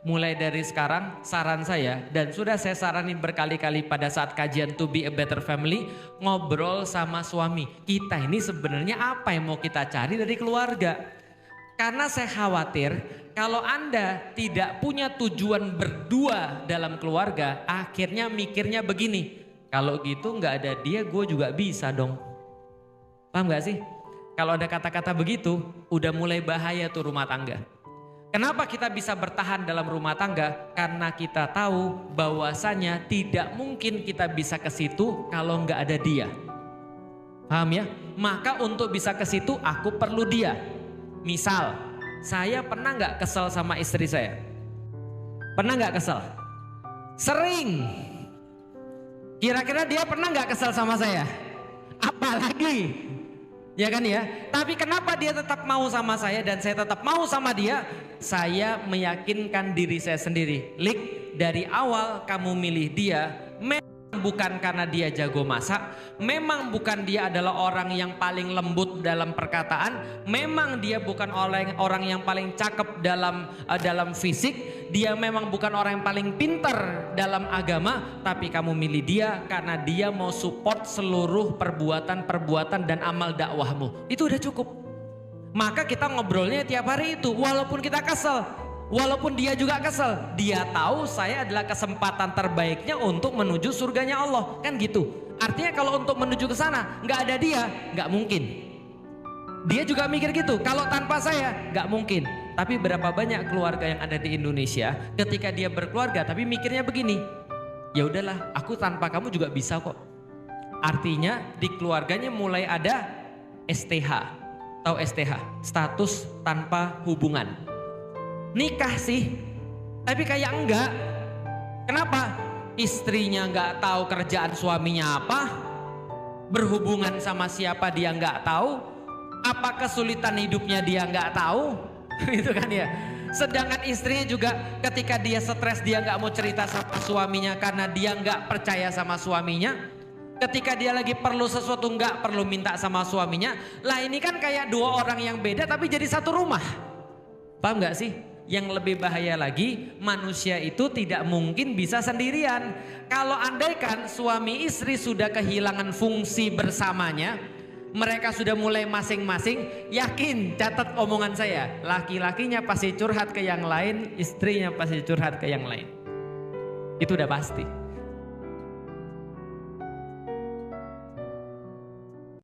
Mulai dari sekarang saran saya, dan sudah saya saranin berkali-kali pada saat kajian To Be a Better Family, ngobrol sama suami. Kita ini sebenarnya apa yang mau kita cari dari keluarga? Karena saya khawatir kalau Anda tidak punya tujuan berdua dalam keluarga, akhirnya mikirnya begini, kalau gitu nggak ada dia gue juga bisa dong. Paham gak sih? Kalau ada kata-kata begitu, udah mulai bahaya tuh rumah tangga. Kenapa kita bisa bertahan dalam rumah tangga? Karena kita tahu bahwasanya tidak mungkin kita bisa ke situ kalau nggak ada dia. Paham ya? Maka untuk bisa ke situ aku perlu dia. Misal, saya pernah nggak kesel sama istri saya? Pernah nggak kesel? Sering. Kira-kira dia pernah nggak kesel sama saya? Apalagi? Ya kan ya? Tapi kenapa dia tetap mau sama saya dan saya tetap mau sama dia? Saya meyakinkan diri saya sendiri. Lik, dari awal kamu milih dia, bukan karena dia jago masak, memang bukan dia adalah orang yang paling lembut dalam perkataan, memang dia bukan orang yang paling cakep dalam fisik, dia memang bukan orang yang paling pintar dalam agama, tapi kamu milih dia karena dia mau support seluruh perbuatan dan amal dakwahmu. Itu udah cukup. Maka kita ngobrolnya tiap hari itu, walaupun kita kesel, walaupun dia juga kesel, dia tahu saya adalah kesempatan terbaiknya untuk menuju surganya Allah, kan gitu. Artinya kalau untuk menuju ke sana nggak ada dia, nggak mungkin. Dia juga mikir gitu, kalau tanpa saya nggak mungkin. Tapi berapa banyak keluarga yang ada di Indonesia ketika dia berkeluarga tapi mikirnya begini, ya udahlah, aku tanpa kamu juga bisa kok. Artinya di keluarganya mulai ada STH, tahu STH, status tanpa hubungan. Nikah sih, tapi kayak enggak. Kenapa? Istrinya enggak tahu kerjaan suaminya apa, berhubungan sama siapa dia enggak tahu, apa kesulitan hidupnya dia enggak tahu, itu kan ya. Sedangkan istrinya juga ketika dia stres dia enggak mau cerita sama suaminya karena dia enggak percaya sama suaminya. Ketika dia lagi perlu sesuatu enggak perlu minta sama suaminya. Lah ini kan kayak dua orang yang beda tapi jadi satu rumah. Paham enggak sih? Yang lebih bahaya lagi, manusia itu tidak mungkin bisa sendirian. Kalau andaikan suami istri sudah kehilangan fungsi bersamanya, mereka sudah mulai masing-masing, yakin, catat omongan saya, laki-lakinya pasti curhat ke yang lain, istrinya pasti curhat ke yang lain. Itu udah pasti.